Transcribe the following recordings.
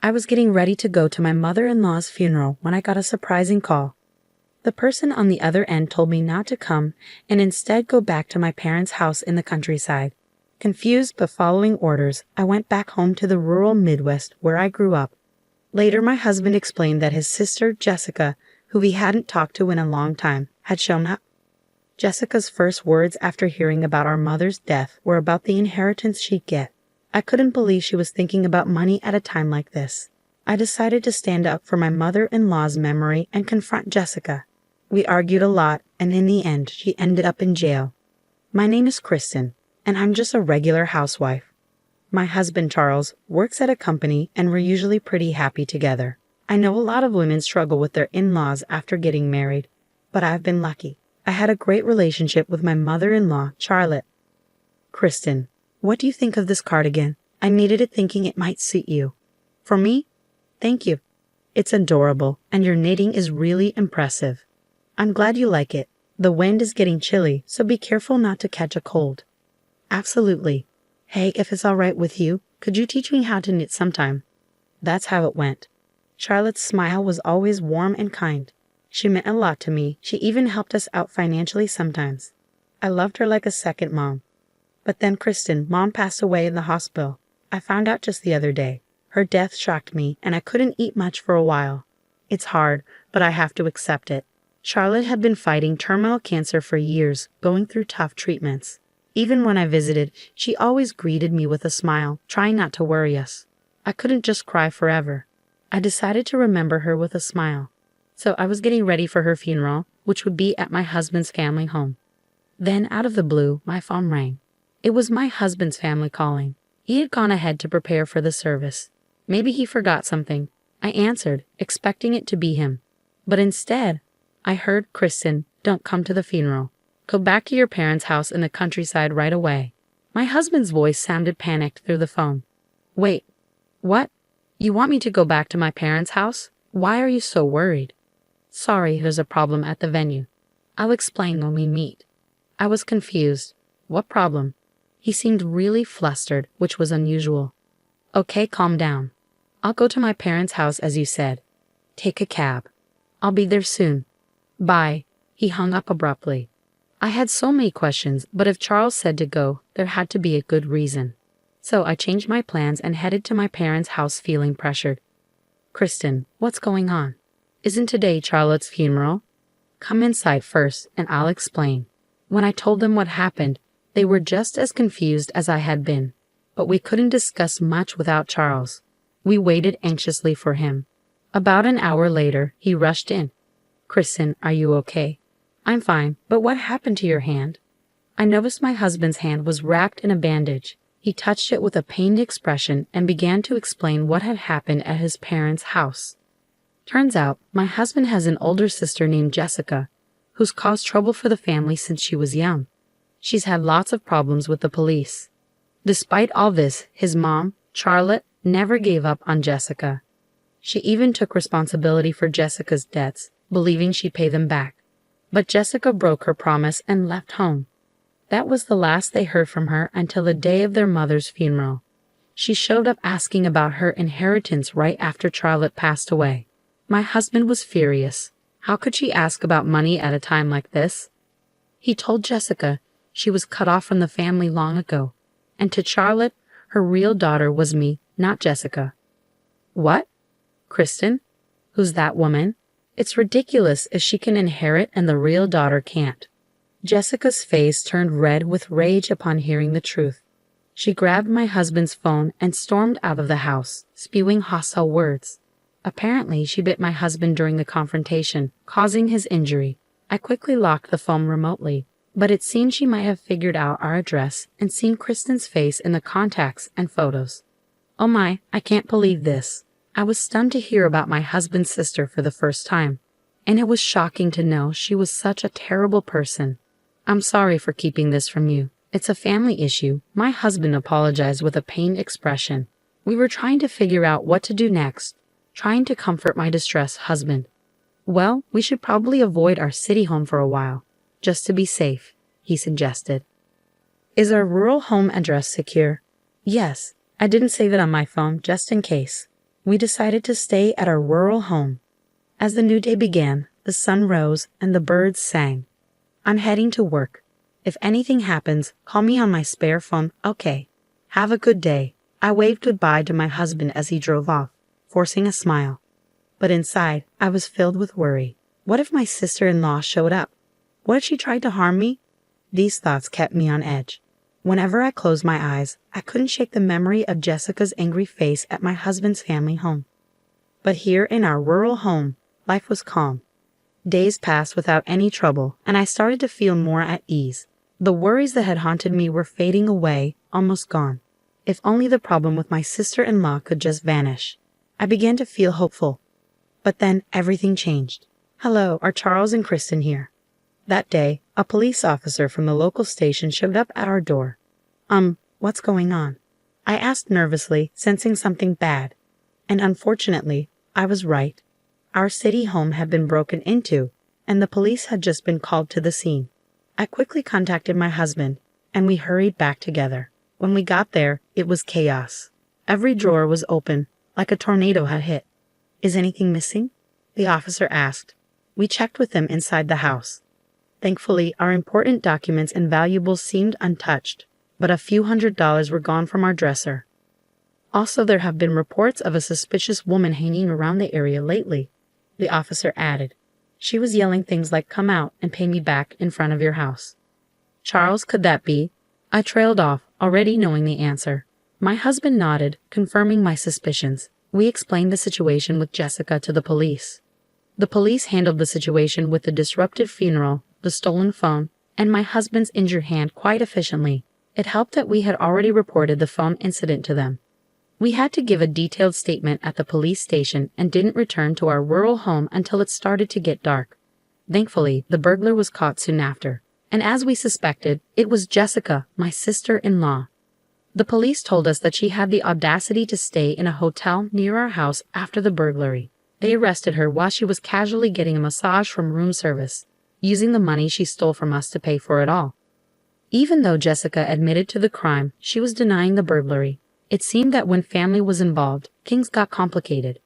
I was getting ready to go to my mother-in-law's funeral when I got a surprising call. The person on the other end told me not to come and instead go back to my parents' house in the countryside. Confused but following orders, I went back home to the rural Midwest where I grew up. Later, my husband explained that his sister, Jessica, who he hadn't talked to in a long time, had shown up. Jessica's first words after hearing about our mother's death were about the inheritance she'd get. I couldn't believe she was thinking about money at a time like this. I decided to stand up for my mother-in-law's memory and confront Jessica. We argued a lot, and in the end, she ended up in jail. My name is Kristen, and I'm just a regular housewife. My husband, Charles, works at a company, and we're usually pretty happy together. I know a lot of women struggle with their in-laws after getting married, but I've been lucky. I had a great relationship with my mother-in-law, Charlotte. Kristen, what do you think of this cardigan? I needed it thinking it might suit you. For me? Thank you. It's adorable, and your knitting is really impressive. I'm glad you like it. The wind is getting chilly, so be careful not to catch a cold. Absolutely. Hey, if it's all right with you, could you teach me how to knit sometime? That's how it went. Charlotte's smile was always warm and kind. She meant a lot to me. She even helped us out financially sometimes. I loved her like a second mom. But then Kristen, Mom passed away in the hospital. I found out just the other day. Her death shocked me, and I couldn't eat much for a while. It's hard, but I have to accept it. Charlotte had been fighting terminal cancer for years, going through tough treatments. Even when I visited, she always greeted me with a smile, trying not to worry us. I couldn't just cry forever. I decided to remember her with a smile. So I was getting ready for her funeral, which would be at my husband's family home. Then, out of the blue, my phone rang. It was my husband's family calling. He had gone ahead to prepare for the service. Maybe he forgot something. I answered, expecting it to be him. But instead, I heard, Kristen, don't come to the funeral. Go back to your parents' house in the countryside right away. My husband's voice sounded panicked through the phone. Wait, what? You want me to go back to my parents' house? Why are you so worried? Sorry, there's a problem at the venue. I'll explain when we meet. I was confused. What problem? He seemed really flustered, which was unusual. Okay, calm down. I'll go to my parents' house as you said. Take a cab. I'll be there soon. Bye. He hung up abruptly. I had so many questions, but if Charles said to go, there had to be a good reason. So I changed my plans and headed to my parents' house feeling pressured. Kristen, what's going on? Isn't today Charlotte's funeral? Come inside first, and I'll explain. When I told them what happened, they were just as confused as I had been. But we couldn't discuss much without Charles. We waited anxiously for him. About an hour later, he rushed in. Kristen, are you okay? I'm fine, but what happened to your hand? I noticed my husband's hand was wrapped in a bandage. He touched it with a pained expression and began to explain what had happened at his parents' house. Turns out, my husband has an older sister named Jessica, who's caused trouble for the family since she was young. She's had lots of problems with the police. Despite all this, his mom, Charlotte, never gave up on Jessica. She even took responsibility for Jessica's debts, believing she'd pay them back. But Jessica broke her promise and left home. That was the last they heard from her until the day of their mother's funeral. She showed up asking about her inheritance right after Charlotte passed away. My husband was furious. How could she ask about money at a time like this? He told Jessica she was cut off from the family long ago, and to Charlotte, her real daughter was me, not Jessica. What? Kristen? Who's that woman? It's ridiculous if she can inherit and the real daughter can't. Jessica's face turned red with rage upon hearing the truth. She grabbed my husband's phone and stormed out of the house, spewing hostile words. Apparently, she bit my husband during the confrontation, causing his injury. I quickly locked the phone remotely, but it seemed she might have figured out our address and seen Kristen's face in the contacts and photos. Oh my, I can't believe this. I was stunned to hear about my husband's sister for the first time, and it was shocking to know she was such a terrible person. I'm sorry for keeping this from you. It's a family issue. My husband apologized with a pained expression. We were trying to figure out what to do next, trying to comfort my distressed husband. Well, we should probably avoid our city home for a while, just to be safe, he suggested. Is our rural home address secure? Yes, I didn't save it on my phone just in case. we decided to stay at our rural home. As the new day began, the sun rose and the birds sang. I'm heading to work. If anything happens, call me on my spare phone, okay? Have a good day. I waved goodbye to my husband as he drove off, forcing a smile. But inside, I was filled with worry. What if my sister-in-law showed up? What if she tried to harm me? These thoughts kept me on edge. Whenever I closed my eyes, I couldn't shake the memory of Jessica's angry face at my husband's family home. But here in our rural home, life was calm. Days passed without any trouble, and I started to feel more at ease. The worries that had haunted me were fading away, almost gone. If only the problem with my sister-in-law could just vanish. I began to feel hopeful. But then everything changed. Hello, are Charles and Kristen here? That day, a police officer from the local station showed up at our door. What's going on? I asked nervously, sensing something bad. And unfortunately, I was right. Our city home had been broken into, and the police had just been called to the scene. I quickly contacted my husband, and we hurried back together. When we got there, it was chaos. Every drawer was open, like a tornado had hit. Is anything missing? The officer asked. We checked with them inside the house. Thankfully, our important documents and valuables seemed untouched, but a few $100s were gone from our dresser. Also, there have been reports of a suspicious woman hanging around the area lately, the officer added. She was yelling things like, "Come out and pay me back in front of your house." Charles, could that be? I trailed off, already knowing the answer. My husband nodded, confirming my suspicions. We explained the situation with Jessica to the police. The police handled the situation with the disrupted funeral, the stolen phone, and my husband's injured hand quite efficiently. It helped that we had already reported the phone incident to them. We had to give a detailed statement at the police station and didn't return to our rural home until it started to get dark. Thankfully, the burglar was caught soon after, and as we suspected, it was Jessica, my sister-in-law. The police told us that she had the audacity to stay in a hotel near our house after the burglary. They arrested her while she was casually getting a massage from room service, using the money she stole from us to pay for it all. Even though Jessica admitted to the crime, she was denying the burglary. It seemed that when family was involved, things got complicated.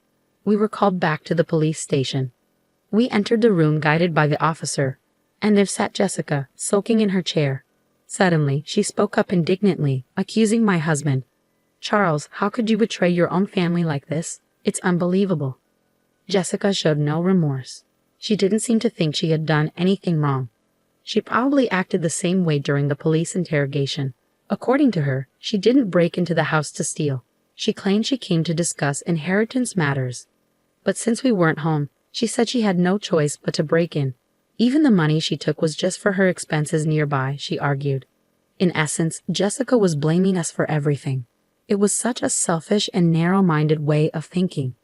We were called back to the police station. We entered the room guided by the officer, and there sat Jessica, sulking in her chair. Suddenly, she spoke up indignantly, accusing my husband. "Charles, how could you betray your own family like this? It's unbelievable." Jessica showed no remorse. She didn't seem to think she had done anything wrong. She probably acted the same way during the police interrogation. According to her, she didn't break into the house to steal. She claimed she came to discuss inheritance matters. But since we weren't home, she said she had no choice but to break in. Even the money she took was just for her expenses nearby, she argued. In essence, Jessica was blaming us for everything. It was such a selfish and narrow-minded way of thinking.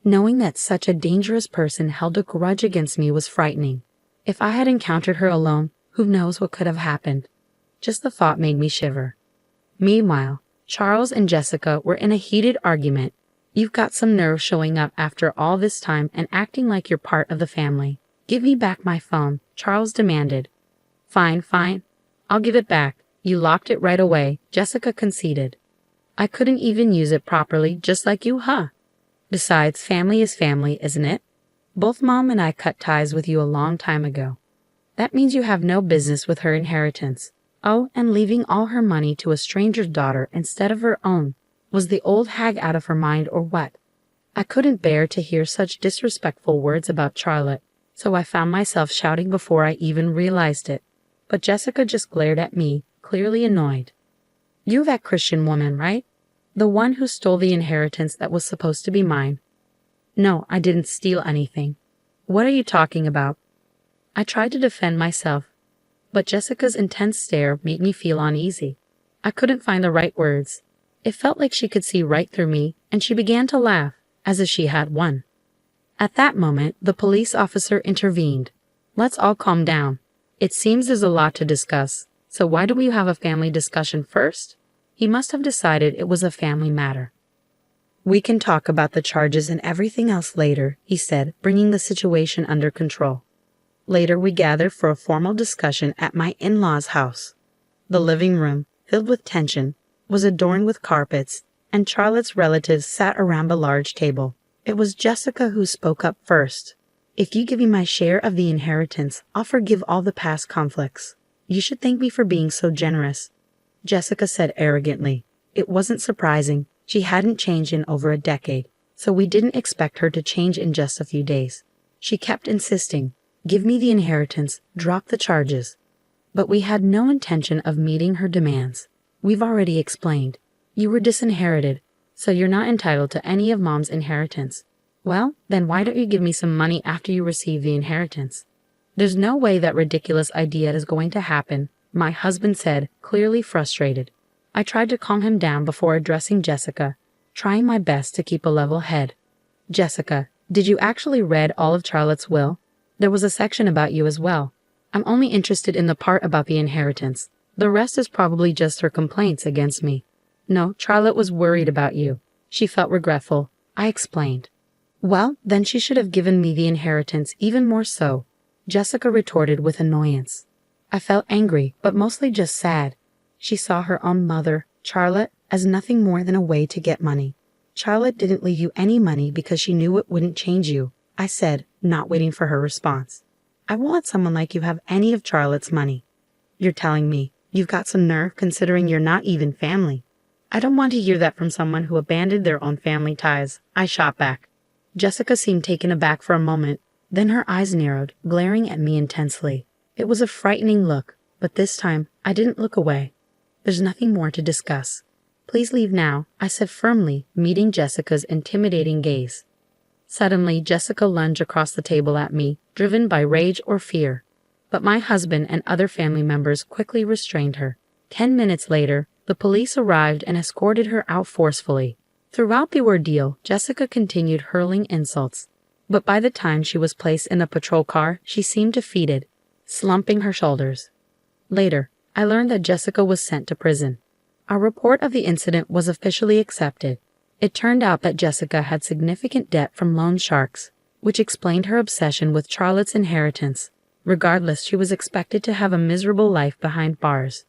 Knowing that such a dangerous person held a grudge against me was frightening. If I had encountered her alone, who knows what could have happened. Just the thought made me shiver. Meanwhile, Charles and Jessica were in a heated argument. "You've got some nerve showing up after all this time and acting like you're part of the family. Give me back my phone," Charles demanded. Fine. I'll give it back. You locked it right away," Jessica conceded. "I couldn't even use it properly, just like you, huh? Besides, family is family, isn't it? Both Mom and I cut ties with you a long time ago. That means you have no business with her inheritance. Oh, and leaving all her money to a stranger's daughter instead of her own. Was the old hag out of her mind or what?" I couldn't bear to hear such disrespectful words about Charlotte, so I found myself shouting before I even realized it. But Jessica just glared at me, clearly annoyed. "You that Christian woman, right? The one who stole the inheritance that was supposed to be mine." "No, I didn't steal anything." "What are you talking about?" I tried to defend myself, but Jessica's intense stare made me feel uneasy. I couldn't find the right words. It felt like she could see right through me, and she began to laugh, as if she had won. At that moment, the police officer intervened. "Let's all calm down. It seems there's a lot to discuss, so why don't we have a family discussion first?" He must have decided it was a family matter. "We can talk about the charges and everything else later," he said, bringing the situation under control. Later, we gathered for a formal discussion at my in-laws' house. The living room, filled with tension, was adorned with carpets, and Charlotte's relatives sat around a large table. It was Jessica who spoke up first. "If you give me my share of the inheritance, I'll forgive all the past conflicts. You should thank me for being so generous," Jessica said arrogantly. It wasn't surprising. She hadn't changed in over a decade, so we didn't expect her to change in just a few days. She kept insisting, "Give me the inheritance, drop the charges." But we had no intention of meeting her demands. "We've already explained. You were disinherited, so you're not entitled to any of Mom's inheritance." "Well, then why don't you give me some money after you receive the inheritance?" "There's no way that ridiculous idea is going to happen," my husband said, clearly frustrated. I tried to calm him down before addressing Jessica, trying my best to keep a level head. "Jessica, did you actually read all of Charlotte's will? There was a section about you as well. I'm only interested in the part about the inheritance. The rest is probably just her complaints against me." "No, Charlotte was worried about you. She felt regretful," I explained. "Well, then she should have given me the inheritance even more so," Jessica retorted with annoyance. I felt angry, but mostly just sad. She saw her own mother, Charlotte, as nothing more than a way to get money. "Charlotte didn't leave you any money because she knew it wouldn't change you," I said, not waiting for her response. "I won't let someone like you have any of Charlotte's money." "You're telling me you've got some nerve considering you're not even family." "I don't want to hear that from someone who abandoned their own family ties," I shot back. Jessica seemed taken aback for a moment, then her eyes narrowed, glaring at me intensely. It was a frightening look, but this time I didn't look away. "There's nothing more to discuss. Please leave now," I said firmly, meeting Jessica's intimidating gaze. Suddenly, Jessica lunged across the table at me, driven by rage or fear. But my husband and other family members quickly restrained her. 10 minutes later, the police arrived and escorted her out forcefully. Throughout the ordeal, Jessica continued hurling insults. But by the time she was placed in a patrol car, she seemed defeated, slumping her shoulders. Later, I learned that Jessica was sent to prison. Our report of the incident was officially accepted. It turned out that Jessica had significant debt from loan sharks, which explained her obsession with Charlotte's inheritance. Regardless, she was expected to have a miserable life behind bars.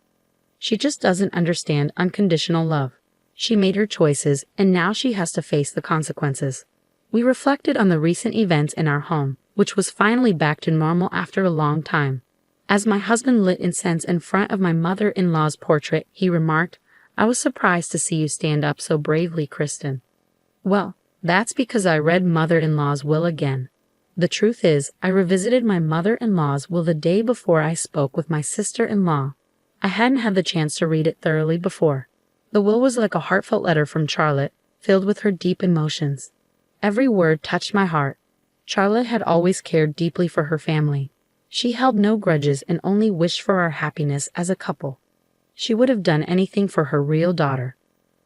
She just doesn't understand unconditional love. She made her choices, and now she has to face the consequences. We reflected on the recent events in our home, which was finally back to normal after a long time. As my husband lit incense in front of my mother-in-law's portrait, he remarked, "I was surprised to see you stand up so bravely, Kristen." Well, that's because I read mother-in-law's will again. The truth is, I revisited my mother-in-law's will the day before I spoke with my sister-in-law. I hadn't had the chance to read it thoroughly before. The will was like a heartfelt letter from Charlotte, filled with her deep emotions. Every word touched my heart. Charlotte had always cared deeply for her family. She held no grudges and only wished for our happiness as a couple. She would have done anything for her real daughter.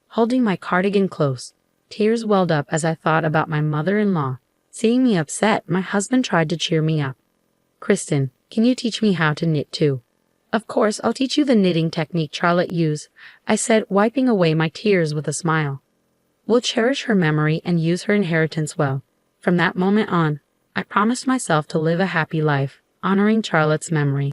Holding my cardigan close, tears welled up as I thought about my mother-in-law. Seeing me upset, my husband tried to cheer me up. "Kristen, can you teach me how to knit too?" "Of course, I'll teach you the knitting technique Charlotte used," I said, wiping away my tears with a smile. "We'll cherish her memory and use her inheritance well." From that moment on, I promised myself to live a happy life, honoring Charlotte's memory.